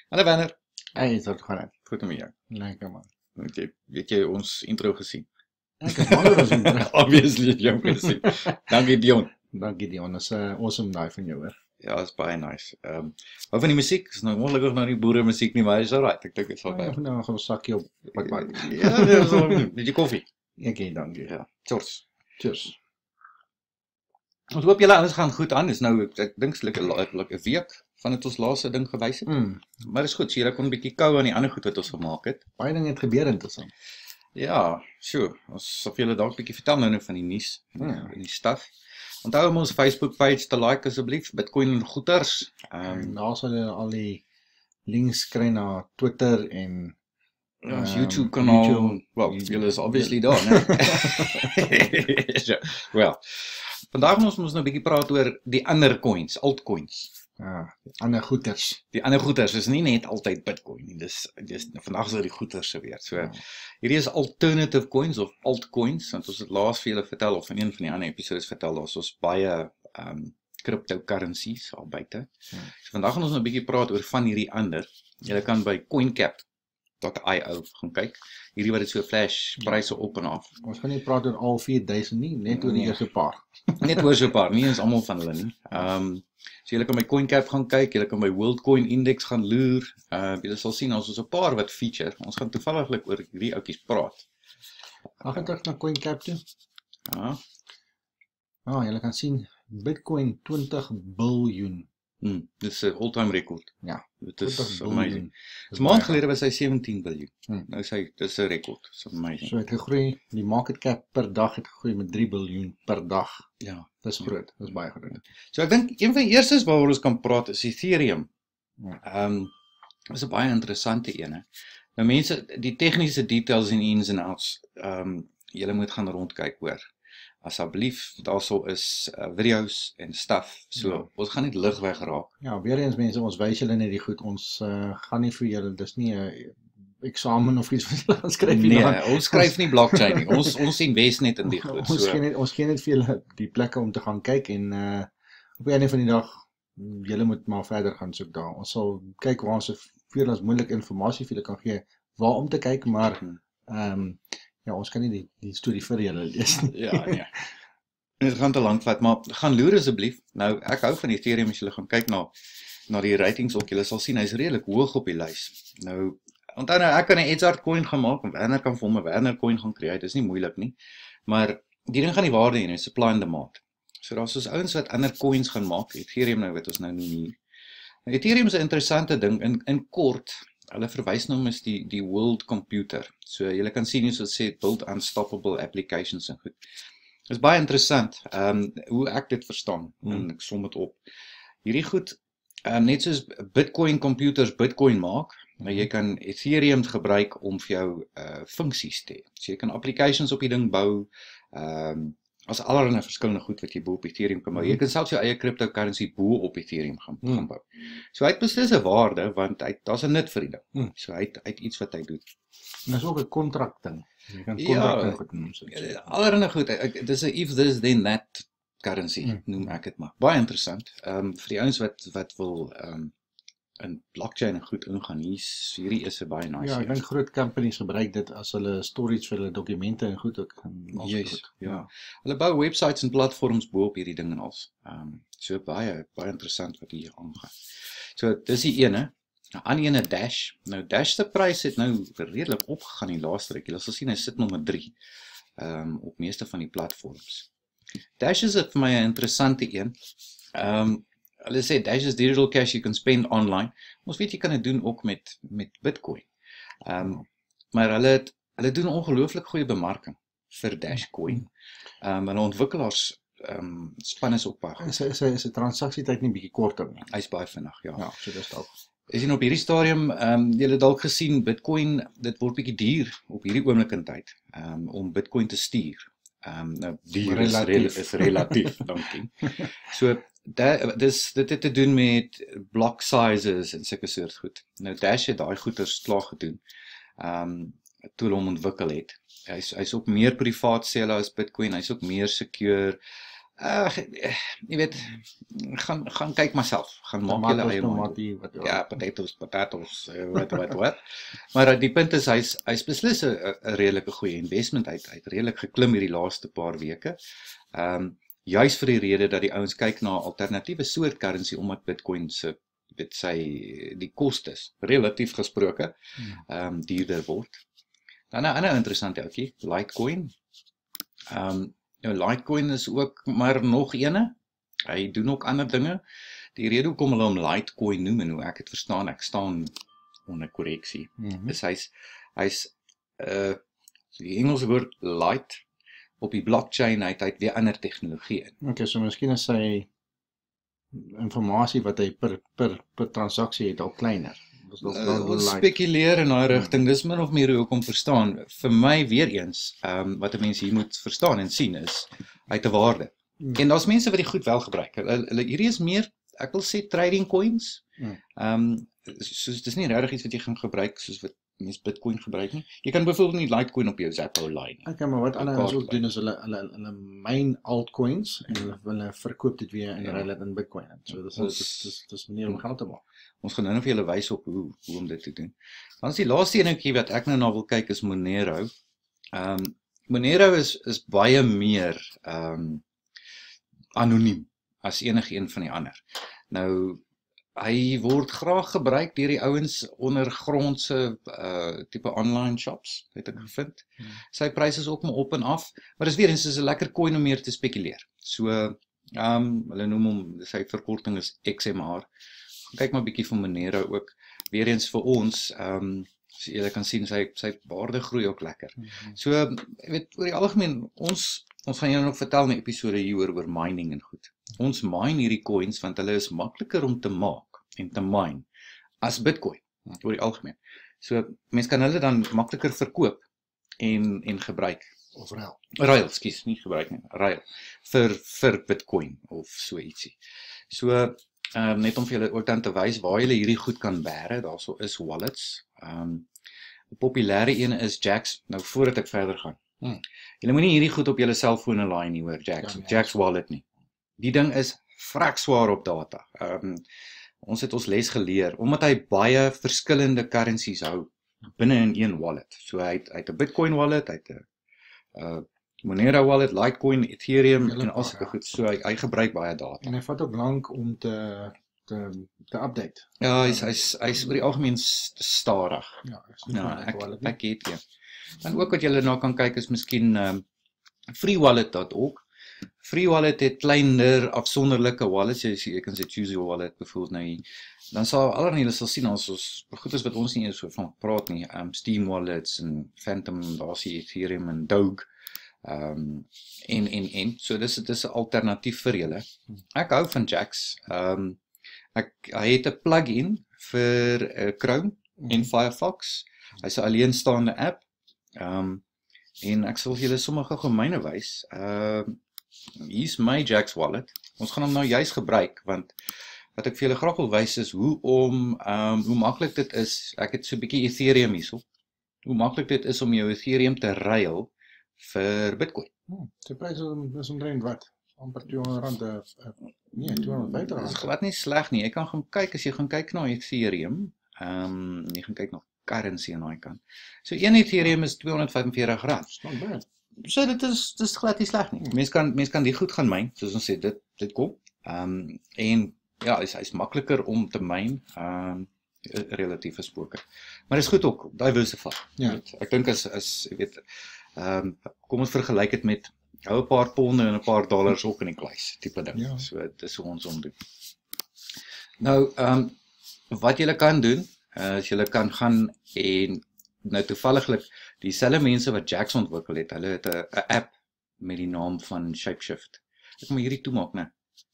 Hallo Werner, Hey, dit gaan net. goed om jou. Lekker man. Weet jy ons intro gesien? Ek is mal oor ons intro. Obviously het jy hom gesien. Dankie Dion. Dankie Dion, dis 'n awesome daai van jou hoor. Ja, is baie nice. Hou van die musiek, is nou ongelukkig nou nie boere musiek nie, maar is alright. Ek dink dit sal Nou werk. gaan ons sakkie op pak. Ja, dis al met die koffie. Okay, dankie. Ja, cheers. Cheers. Ons hoop julle alles gaan goed aan. Dis nou ek dink slegs 'n week van dit ons laaste ding gewys het. Maar dis goed, so julle kon 'n bietjie kou aan die ander goed wat ons gemaak het. Baie dinge het gebeur intussen. Ja, sure. Ons sal vir julle dalk 'n bietjie vertel nou van die nuus Ja. en die stuff. Onthou om ons Facebook page te like asseblief, Bitcoin en goeters. En daar sal jy al die links kry na Twitter en Ons YouTube kanaal. YouTube. Wel, julle is obviously daar, né? Ja, wel. Vandag moet ons nou 'n bietjie praat oor die ander coins, altcoins. ander goeders. Die ander goeters is nie net altyd Bitcoin nie. Dis vandag is dit die goeters se weer. So hierdie is alternative coins of altcoins, want ons het laas vir julle vertel of in een van die ander episodes vertel daar's ons baie cryptocurrencies al buite. So vandag gaan ons nou 'n bietjie praat oor van hierdie ander. Julle kan by coincap.io gaan kyk. Hierdie wat dit so flash pryse op en af. Ons gaan nie praat oor al 4000 nie, net oor die Nee. eerste paar. Net oor so 'n paar, nie eens almal van hulle nie. So julle kan by CoinCap gaan kyk, julle kan by WorldCoin Index gaan loer. Julle sal sien ons is 'n paar wat feature. Ons gaan toevalliglik oor hierdie oudjies praat. Gaan terug na CoinCap toe. Ja. Jy kan sien Bitcoin 20 biljoen. Dis 'n all-time rekord. Ja, Dit is 20 amazing. biljoen. So 'n maand gelede was hy 17 biljoen. Hmm. Nou is hy dis 'n rekord. It's amazing. So het gegroei, die market cap per dag het gegroei met 3 biljoen per dag. Ja. Dis groot, dis baie groot. So ek dink een van die eerstes waaroor ons kan praat is Ethereum. Ja. Dis 'n baie interessante een. Nou mense, die tegniese details en ins en outs, julle moet gaan rondkyk hoor. Asseblief, daarso is video's en stuff. So Ja. ons gaan nie lig wegraak. Ja, weer eens mense, ons wys julle net die goed. Ons gaan nie vir julle, dis nie 'n eksamen of iets wat julle gaan skryf nie. Nee, ons skryf nie blockchain nie. Ons invest net in die goed. Ons So gee net vir julle die plekke om te gaan kyk en op die einde van die dag julle moet maar verder gaan soek daar. Ons sal kyk waar ons soveel as moontlik inligting vir julle kan gee waar om te kyk, maar ja, ons kan nie die storie vir julle lees nie. ja, nee. Dit gaan te lank vat, maar gaan loer asseblief. Nou, ek hou van Ethereum as julle gaan kyk na die ratings ook. Julle sal sien hy's redelik hoog op die lys. Nou, onthou nou ek kan 'n Edzard coin gaan maak en Werner kan vir hom 'n Werner coin gaan create. Dis nie moeilik nie. Maar die ding gaan die waarde hê, supply and demand. So daar's soos ouens wat ander coins gaan maak. Ethereum nou wat ons nou noem hier. Nou, Ethereum is 'n interessante ding in kort. Hulle verwys nou as die world computer. So julle kan sien hoe dit sê build unstoppable applications en goed. Dit is baie interessant hoe ek dit verstaan en ek som dit op. Hierdie goed net soos Bitcoin computers Bitcoin maak, maar jy kan Ethereum gebruik om vir jou funksies te hê. So jy kan applications op die ding bou. As allerlei verskillende goed wat jy bo op Ethereum kan bou. Jy kan selfs jou eie cryptocurrency bo op Ethereum gaan bou. So hy het beslis 'n waarde want daar's 'n nut vir die ding. So hy het iets wat hy doen. En dis ook 'n kontrak ding. Jy kan Ja, kontrakte goed noem so. allerlei goed. Dis 'n if this then that currency noem ek dit maar. Baie interessant. Vir die ouens wat wil in blockchain en goed ingaan, hierdie is 'n baie nice. Ja, ek dink groot companies gebruik dit as hulle storage vir hulle dokumente en goed ook. Juis, ja. Hulle bou websites en platforms bo op hierdie ding en als. So baie interessant wat hier aangaan. So dis die ene. Nou aan die ene Dash. Nou Dash se prys het nou redelik opgegaan die laaste ruk. Julle sal sien hy sit nommer 3 op meeste van die platforms. Dash is vir my 'n interessante een. Hulle sê Dash is digital cash you can spend online. Ons weet jy kan dit doen ook met Bitcoin. Maar hulle doen ongelooflik goeie bemarking vir Dashcoin. Hulle ontwikkelaars span is op pad. Is 'n transaksietyd nie bietjie korter nie. Hy's baie vinnig, ja. Ja, so dis dalk. Is jy op hierdie stadium, julle het dalk gesien Bitcoin, dit word bietjie duur op hierdie oomblik in tyd, om Bitcoin te stuur. Nou duur is relatief, dankie. So dit het te doen met block sizes en sulke soort goed. Nou Dash het daai goeders klaar gedoen. Toe hulle hom ontwikkel het. Hy's ook meer privaat sê hulle as Bitcoin, hy's ook meer secure. Jy weet, gaan kyk maar self, gaan maak julle Tomatoes, eie mind. tomatie, wat Ja, potatoes, wat. Maar die punt is hy's beslis 'n redelike goeie investment. Hy het redelik geklim hierdie laaste paar weke. Juis vir die rede dat die ouens kyk na 'n alternatiewe soort currency omdat Bitcoin se die kostes relatief gesproke duurder word. Dan 'n ander interessante ouetjie, Litecoin. Litecoin is ook maar nog ene. Hy doen ook ander dinge. Die rede hoekom hulle hom Litecoin noem en hoe ek het verstaan, ek staan onder korreksie. Is hy's die Engelse woord light op die blockchain, hy het weer ander tegnologie in. Okay, so miskien is sy informasie wat hy per transaksie het al kleiner. Ons spekuleer in daai rigting, dis min of meer hoe ek hom verstaan. Vir my weer eens, wat 'n mens hier moet verstaan en sien is, hy het 'n waarde. En daar's mense wat die goed wel gebruik. Hierdie is meer, ek wil sê trading coins. Soos dis nie regtig iets wat jy gaan gebruik soos wat mense Bitcoin gebruik nie. Jy kan byvoorbeeld nie Litecoin op jou Zappo laai nie. Okay, maar wat ander ons ook doen is hulle myn altcoins en hulle verkoop dit weer en ruil dit in Bitcoin. So dis 'n manier om geld te maak. Ons gaan nou nog vir julle wys op hoe om dit te doen. Dan is die laaste enetjie wat ek nou na wil kyk is Monero. Monero is baie meer anoniem as enige een van die ander. Nou hy word graag gebruik deur die ouens ondergrondse tipe online shops, het ek gevind. Sy pryse is ook maar op en af, maar dis weer eens is 'n lekker coin om meer te spekuleer. So hulle noem hom, sy verkorting is XMR. Kyk maar 'n bietjie van Monero ook. Weer eens vir ons, so julle kan sien sy waarde groei ook lekker. So jy weet oor die algemeen ons gaan julle nog vertel in 'n episode hier oor mining en goed. Ons mine hierdie coins want hulle is makliker om te maak en te mine as Bitcoin oor die algemeen. So mense kan hulle dan makliker verkoop en gebruik Of ruil. Ruil, skus, nie gebruik nie. Ruil vir Bitcoin of so ietsie. So net om vir julle ook dan te wys waar julle hierdie goed kan bære, daarso is wallets. 'n populêre een is Jaxx. Nou voordat ek verder gaan. Julle moenie hierdie goed op julle selfone laai nie hoor, Jaxx wallet nie. Die ding is vrek swaar op data. Ons het ons les geleer omdat hy baie verskillende currencies hou binne in een wallet. So hy het 'n Bitcoin wallet, hy het 'n Monero wallet, Litecoin, Ethereum en al sulke goed. So hy gebruik baie data. En hy vat ook lank om te update. Ja, hy's oor die algemeen stadig. Ja, ek het ja. Dan ook wat julle na kan kyk is miskien freewallet.org. FreeWallet het kleiner afsonderlike wallets, jy kan sê choose your wallet byvoorbeeld nou hier. Dan sal allerlei julle sal sien ons goed is wat ons nie eens so van praat nie, Steam wallets en Phantom, daar's die Ethereum en Doge. So dis 'n alternatief vir julle. Ek hou van Jaxx. Hy het 'n plugin vir Chrome en Firefox. Hy's 'n alleenstaande app. En ek sal julle sommige gemene wys. Hier's my Jaxx wallet. Ons gaan hom nou juis gebruik want wat ek vir julle graag wil wys is hoe maklik dit is. Ek het so 'n bietjie Ethereum hierso. Hoe maklik dit is om jou Ethereum te ruil vir Bitcoin. Die pryse is omtrent wat? Amper R200, nee, R250. Dit is glad nie sleg nie. Jy kan gaan kyk as jy gaan kyk na Ethereum. Jy gaan kyk na currency aan daai kant. So 1 Ethereum is R245. So dit is glad nie sleg nie. Mens kan die goed gaan myn, soos ons sê, dit kom. En ja, hy's makliker om te myn, relatief gesproke. Maar dis goed ook, diversify. Ja. Ek dink as jy weet, kom ons vergelyk dit met hou 'n paar ponde en 'n paar dollars ook in die kluis, tipe ding. Ja. So dis hoe ons hom doen. Nou, wat julle kan doen, as julle kan gaan en nou toevalliglik dieselfde mense wat Jaxx ontwikkel het, hulle het 'n app met die naam van Shapeshift. Ek moet hierdie toemaak, né?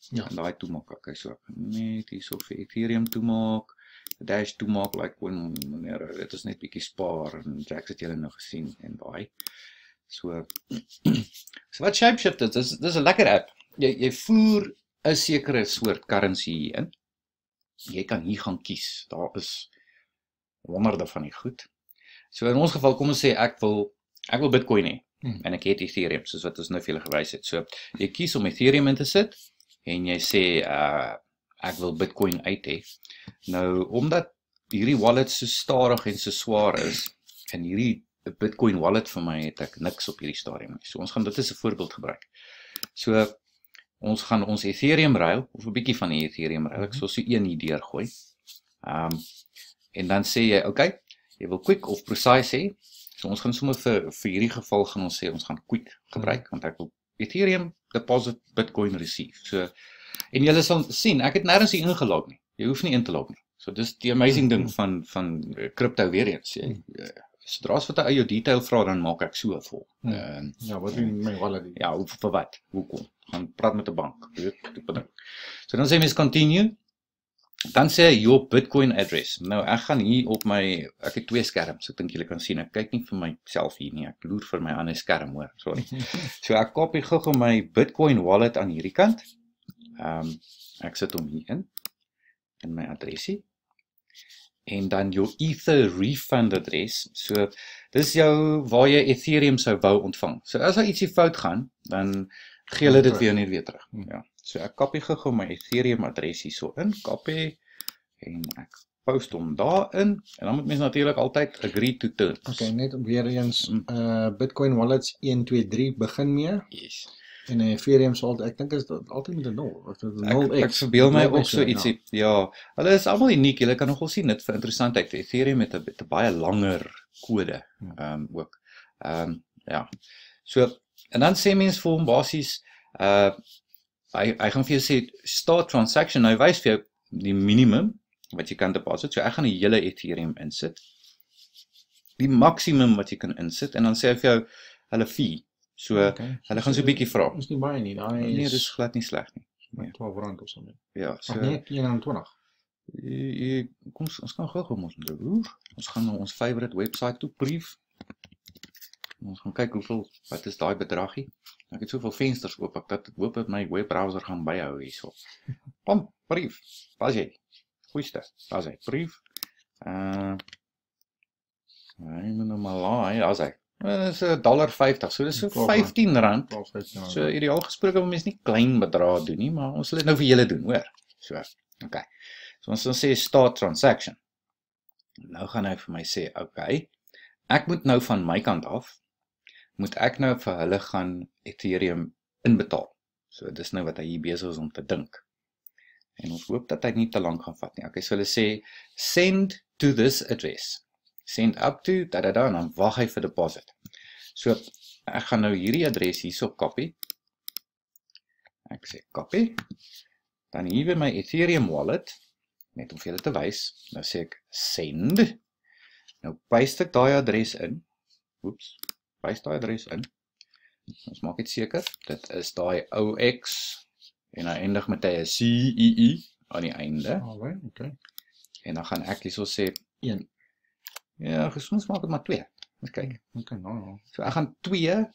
Ja. En daai toemaak, okay, so net hierso vir Ethereum toemaak, Dash toemaak, Litecoin, Monero, dit is net bietjie spaar en Jaxx het julle nou gesien en daai. So wat Shapeshift is, dis 'n lekker app. Jy voer 'n sekere soort currency hier in. Jy kan hier gaan kies. Daar is honderde van die goed. So in ons geval kom ons sê ek wil Bitcoin hê. en ek het Ethereum, soos wat ons nou vir julle gewys het. So, jy kies om Ethereum in te sit, en jy sê, ek wil Bitcoin uit hê. Nou, omdat hierdie wallet so stadig en so swaar is, en hierdie Bitcoin wallet vir my het ek niks op hierdie stadium nie. So ons gaan dit as 'n voorbeeld gebruik. So ons gaan ons Ethereum ruil, of 'n bietjie van die Ethereum ruil, ek sal so een hier deurgooi. En dan sê jy, okay, jy wil quick of precise hê. So ons gaan sommer vir hierdie geval gaan ons sê ons gaan quick gebruik, want ek wil Ethereum deposit Bitcoin receive. So en julle sal sien, ek het nêrens hier ingelog nie. Jy hoef nie in te log nie. So dis die amazing ding van crypto weer eens. Sodra as wat hy jou detail vra, dan maak ek so vol. Ja, wat doen my wallet? Ja, vir wat? Hoekom? Gaan praat met 'n bank. Weet, tipe ding. So dan sê mens continue. Dan sê hy your Bitcoin address. Nou ek gaan hier op my, ek het 2 skerms. Ek dink julle kan sien. Ek kyk nie vir myself hier nie. Ek loer vir my ander skerm, hoor. Sorry. So ek kopie gou my Bitcoin wallet aan hierdie kant. Ek sit hom hier in my adresie. En dan jou Ether refund adres. So dis jou waar jy Ethereum sou wou ontvang. So as daar ietsie fout gaan, dan gee hulle dit weer net weer terug. Ja. So ek kopie gou my Ethereum adres hierso in, kopie en ek post hom daarin en dan moet mens natuurlik altyd agree to terms. Okay, net weer eens Bitcoin wallets 1 2 3 begin mee. Yes. En Ethereum sal ek dink is dit altyd met 'n 0 of 'n 0x. Ek verbeel my ook so ietsie. Ja, hulle is almal uniek. Jy kan nogal sien dit vir interessantheid. Ethereum het 'n baie langer kode ook. Ja. So en dan sê mens vir hom basies hy gaan vir jou sê start transaction. Nou hy wys vir jou die minimum wat jy kan deposit. So ek gaan die hele Ethereum insit. Die maksimum wat jy kan insit en dan sê hy vir jou hulle fee. So hulle gaan so 'n bietjie vra. Dis nie baie nie. Daai Nee, dis glad nie sleg nie. R12 of so net. Ja, so Nee, 21. Kom ons gaan gou ons moet roer. Ons gaan na ons favorite website toe brief. Ons gaan kyk wat is daai bedragie. Ek het soveel vensters oop, ek hoop dat my webbrowser gaan byhou hierso. Kom, brief. Pas jy. Goeie, pas hy. Brief. Hy moet nou maar laai, as hy. Dis $1.50, so dis so R15. So ideaal gesproke wil mens nie klein bedrae doen nie, maar ons sal dit nou vir julle doen, hoor. So, okay. So ons sal sê start transaction. Nou gaan hy vir my sê, okay, ek moet nou van my kant af, moet ek nou vir hulle gaan Ethereum inbetaal. So dis nou wat hy hier besig is om te dink. En ons hoop dat hy nie te lank gaan vat nie. Okay, so hulle sê, send to this address. Send up to, en dan wag hy vir deposit. So, ek gaan nou hierdie adres hierso copy. Ek sê copy. Dan hier by my Ethereum wallet, net om vir julle te wys, nou sê ek send. Nou paste ek daai adres in. Oeps, paste daai adres in. Ons maak dit seker, dit is daai OX en hy eindig met 'n CEE aan die einde. Alright, okay. En dan gaan ek hierso sê 1. Ja, gesond maak dit maar 2. Ons kyk. Okay, nou. So ek gaan 2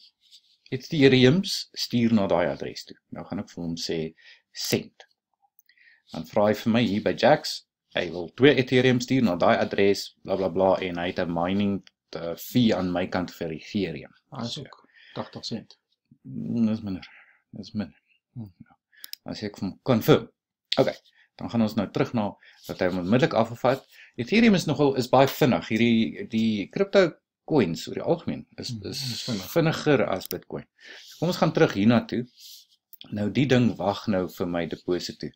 Ethereums stuur na daai adres toe. Nou gaan ek vir hom sê send. Dan vra hy vir my hier by Jax, hy wil 2 Ethereum stuur na daai adres, bla bla bla en hy het 'n mining fee aan my kant vir Ethereum. Dis ook 80 sent. Dis minder. Dis minder. Dan sê ek vir hom confirm. Okay. Dan gaan ons nou terug na wat hy onmiddellik afgevat. Ethereum is baie vinnig. Die crypto coins oor die algemeen is vinniger as Bitcoin. So kom ons gaan terug hiernatoe. Nou die ding wag nou vir my deposit toe.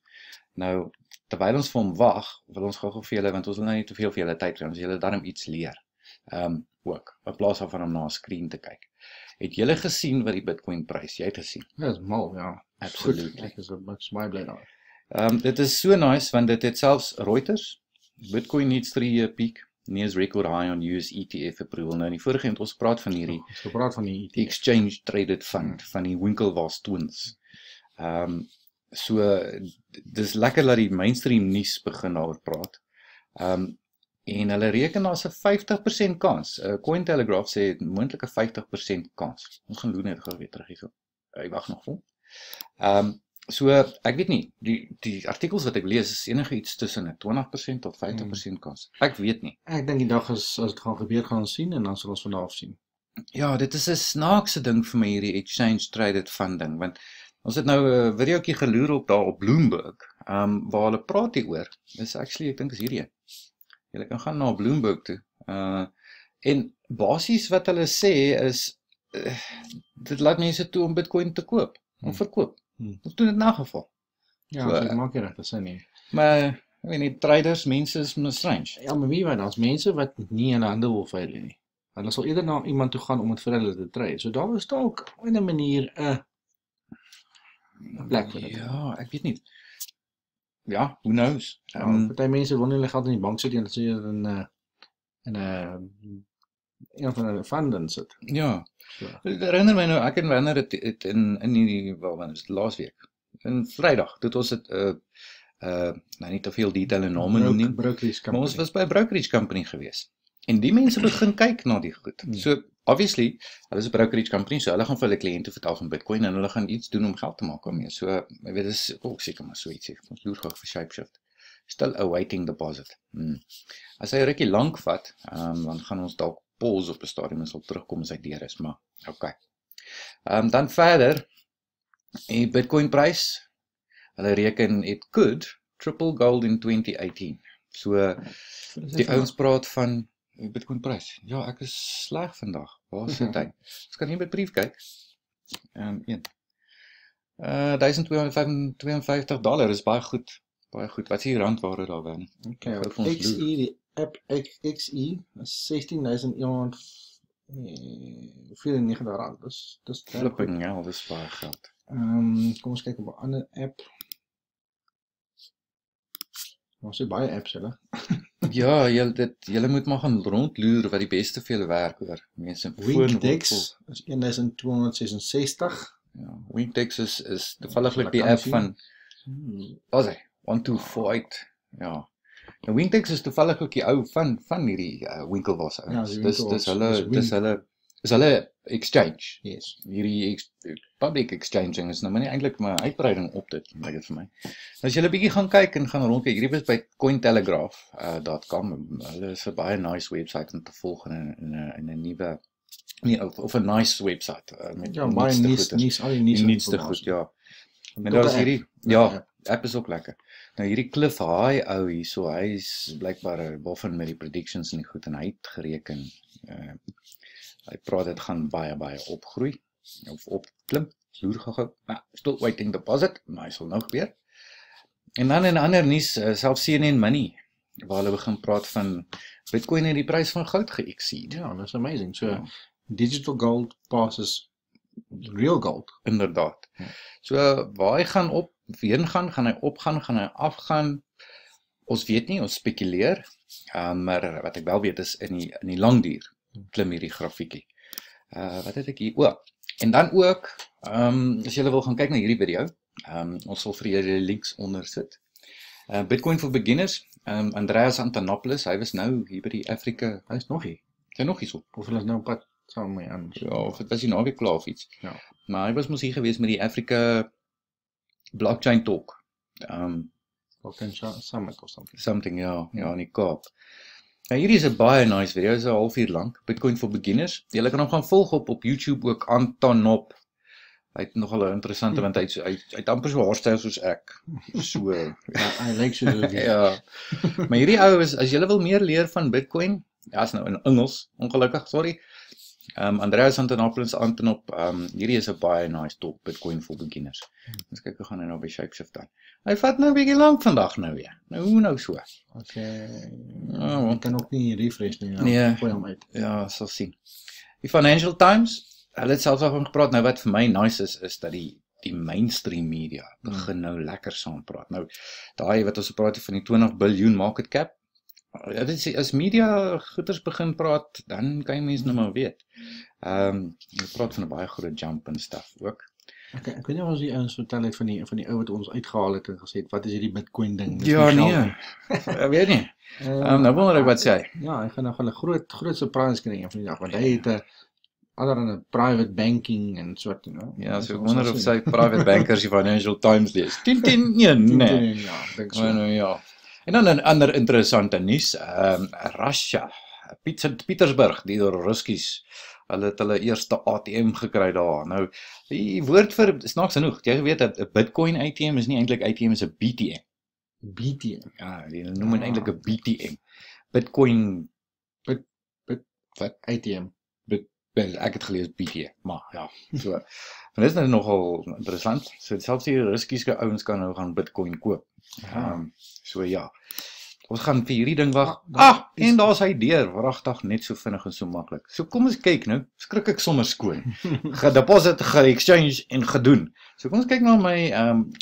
Nou terwyl ons vir hom wag, wil ons gou vir julle want ons wil nou nie te veel vir julle tyd gee, ons wil julle daarom iets leer. Ook in plaas van om na 'n skerm te kyk. Het julle gesien wat die Bitcoin prys? Jy het gesien. Ja, dis mal, ja. Absoluut. Ek is baie bly daaroor. Dit is so nice want dit het selfs Reuters, Bitcoin needs 3-year peak, nears record high on US ETF approval. Nou in die vorige het ons gepraat van hierdie Ons gepraat van die exchange traded fund van die Winklevoss twins. So dis lekker dat die mainstream nuus begin daaroor praat. En hulle reken daar's 'n 50% kans. Cointelegraph sê moontlik 'n 50% kans. Ons gaan loer net gou weer terug hierso. Ek wag nog vir hom. So ek weet nie, die artikels wat ek lees is enige iets tussen 'n 20% tot 50% kans. Ek weet nie. Ek dink die dag as dit gaan gebeur gaan ons sien en dan sal ons vanaf sien. Ja, dit is 'n snaakse ding vir my hierdie exchange traded fund ding, want ons het nou 'n videoetjie geloer op daar op Bloomberg, waar hulle praat hieroor. Dis actually ek dink is hierdie een. Jy kan gaan na Bloomberg toe. En basies wat hulle sê is dit laat mense toe om Bitcoin te koop of verkoop. Of doen dit in 'n geval. Ja, so, dit maak nie regtig sin nie. Maar ek weet nie, traders, mense is strange. Ja, maar wie weet, daar's mense wat nie hulle hande wil veil nie. Hulle sal eerder na iemand toe gaan om dit vir hulle te trade. So daar is dalk op 'n manier 'n plek vir dit. Ja, ek weet nie. Ja, who knows? Party mense wil nie hulle geld in die bank sit nie, hulle sê in 'n een van hulle fund sit. Ja. So. Dit herinner my nou, ek en Werner het in hierdie, wel, wanneer is dit, laasweek? In Vrydag, het ons dit nou nie te veel detail en name noem nie, maar ons was by 'n brokerage company gewees. En die mense begin kyk na die goed. So obviously, hulle is 'n brokerage company, so hulle gaan vir hulle kliënte vertel van Bitcoin en hulle gaan iets doen om geld te maak daarmee. So, ek weet, dis ook seker maar so ietsie. Ons loer gou vir Shapeshift. Still awaiting deposit. As hy 'n rukkie lank vat, dan gaan ons dalk pause op 'n stadium en sal terugkom as hy deur is, maar okay. Dan verder, die Bitcoin prys, hulle reken it could triple gold in 2018. So die ouens praat van Bitcoin prys. Ja, ek is sleg vandag. Waar sit hy? Ons kan hier by brief kyk. $1,252 is baie goed. Baie goed. Wat is die randwaarde daar wen? Okay, XE, die app XE is R16.194. Dis flipping hell, dis baie geld. Kom ons kyk op 'n ander app. Ons het baie apps hulle. Ja, julle moet maar gaan rondloer wat die beste vir julle werk hoor. Mense Winkdex is 1266. Ja, Winkdex is toevallig die app van wat is hy? 1248. Ja. Nou Winkdex is toevallig ook die ou van hierdie Winklevoss ouens. Dis hulle exchange. Yes. Hierdie public exchanging is nou maar nie eintlik maar 'n uitbreiding op dit, lyk dit vir my. As jy 'n bietjie gaan kyk en gaan rondkyk, hierdie was by cointelegraph.com. Hulle is 'n baie nice website om te volg en 'n nuwe of 'n nice website met baie nuutste goed, ja. En daar is hierdie app is ook lekker. Nou hierdie Cliff High ou hierso, hy is blykbaar 'n boffin met die predictions en die goed en hy het gereken. Hy praat dit gaan baie opgroei of opklim. Loer gou. Still waiting deposit, maar hy sal nou gebeur. En dan in ander nuus, selfs CNN Money, waar hulle begin praat van Bitcoin en die prys van goud ge-exceed. Ja, that's amazing. So digital gold passes real gold. Inderdaad. So waar hy gaan gaan hy opgaan, gaan hy afgaan. Ons weet nie, ons spekuleer. Maar wat ek wel weet is in die lang duur klim hierdie grafiekie. Wat het ek hier? En dan ook, as julle wil gaan kyk na hierdie video, ons sal vir julle links onder sit. Bitcoin for Beginners, Andreas Antonopoulos, hy was nou hier by die Afrika, hy is nog hier. Hy nog hier so. Of hulle is nou op pad saam met my aan. Ja, of dit was die naweek klaar of iets. Ja. Maar hy was mos hier gewees met die Afrika Blockchain Talk. Blockchain Summit of something. Something, ja, in die Kaap. Nou hierdie is 'n baie nice video, is 'n halfuur lank, Bitcoin for Beginners. Julle kan hom gaan volg op YouTube ook, Antonop. Hy het nogal 'n interessante, want hy het amper so haarstyl soos ek. So, hy lyk so goed. Ja. Maar hierdie ou is, as julle wil meer leer van Bitcoin, ja, is nou in Engels, ongelukkig, sorry. Andreas Antonopoulos, Antonop, hierdie is 'n baie nice talk, Bitcoin for Beginners. Ons kyk, hoe gaan hy nou by Shapeshift dan. Hy vat nou 'n bietjie lank vandag nou weer. Nou, hoe nou so? Okay. Ek kan ook nie refresh nie. Nee, gooi hom uit. Ja, sal sien. Die Financial Times, hulle het selfs al gepraat, nou wat vir my nice is dat die mainstream media begin nou lekker saam praat. Nou, daai wat ons praat van die 20 biljoen market cap, as media goeders begin praat, dan kan jy mense nou maar weet. Jy praat van 'n baie groot jump en stuff ook. Okay, ek weet nie of ons die ouens vertel het van die ou wat ons uitgehaal het en gesê het, wat is hierdie Bitcoin ding? Ja, nee. Ek weet nie. Nou wonder ek wat sê hy. Ja, hy gaan nou 'n groot surprise kry van die dag, want hy het 'n allerhande private banking en soort, Ja, so ek wonder of sy private bankers die Financial Times lees. 10 nee. Ja, ek dink so. Nou ja. En dan 'n ander interessante nuus, Russia, Pietersburg, die Ruskies, Hulle het hulle eerste ATM gekry daar. Nou, die woord vir snaaks genoeg, jy weet dat 'n Bitcoin ATM is nie eintlik ATM, is 'n BTM. BTM. Ja, die noem dit eintlik 'n BTM. Bitcoin Wat? ATM. wel, ek het gelees BTM, maar ja, so. Maar dit is nou nogal interessant. So selfs die riskiese ouens kan nou gaan Bitcoin koop. So ja. Ons gaan vir hierdie ding wag. En daar's hy deur, wragtig net so vinnig en so maklik. So kom ons kyk nou, skrik ek sommer skoon. Gedeposit, ge-exchange en gedoen. So kom ons kyk na my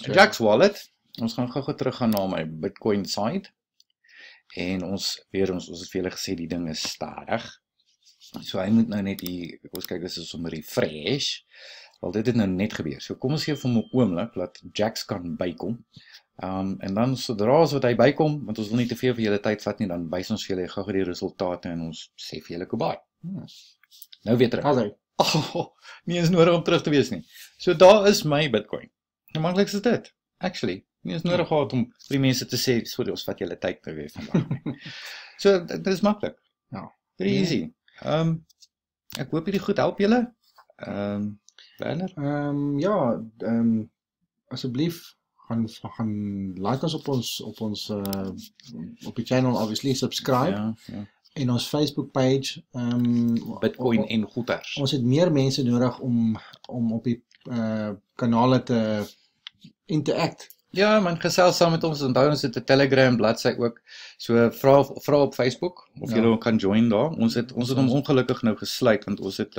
Jaxx wallet. Ons gaan gou terug gaan na my Bitcoin site. En ons het vir julle gesê die ding is stadig. So hy moet nou net hier, ons kyk dis is sommer refresh. Wel dit het nou net gebeur. So kom ons gee vir hom 'n oomblik dat Jaxx kan bykom. En dan sodra as wat hy bykom, want ons wil nie te veel vir julle tyd vat nie, dan wys ons vir julle gou-gou die resultate en ons sê vir julle goodbye. Nou weer terug. Alright. Nie eens nodig om terug te wees nie. So daar is my Bitcoin. Nou maklik is dit. Actually, nie eens nodig gehad om vir die mense te sê, sorry, ons vat julle tyd nou weer vandag nie. So dit is maklik. Ja. Pretty easy. Ek hoop hierdie goed help julle. Werner? Asseblief gaan like ons op die channel, obviously subscribe. Ja. En ons Facebook page. Bitcoin en goeters. Ons het meer mense nodig om op die kanale te interact. Ja, man, gesels saam met ons. Onthou ons het 'n Telegram bladsy ook. So vra op Facebook of julle kan join daar. Ons het hom ongelukkig nou gesluit want ons het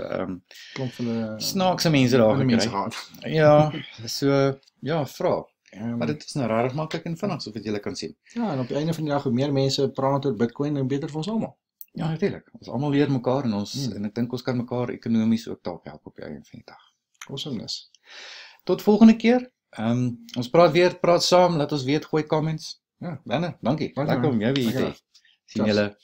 klomp van die snaakse mense daar gekry. gehad. Ja, so ja, vra. Maar dit is nou regtig maklik en vinnig soos wat julle kan sien. Ja, en op die einde van die dag hoe meer mense praat oor Bitcoin en beter vir ons almal. Ja, natuurlik. Ons almal leer mekaar en en ek dink ons kan mekaar ekonomies ook dalk help op die einde van die dag. Awesomeness. Tot volgende keer. Ons praat saam, laat ons weet, gooi comments. Ja, Werner, dankie. Lekker om jou weer hier te hê. Sien julle.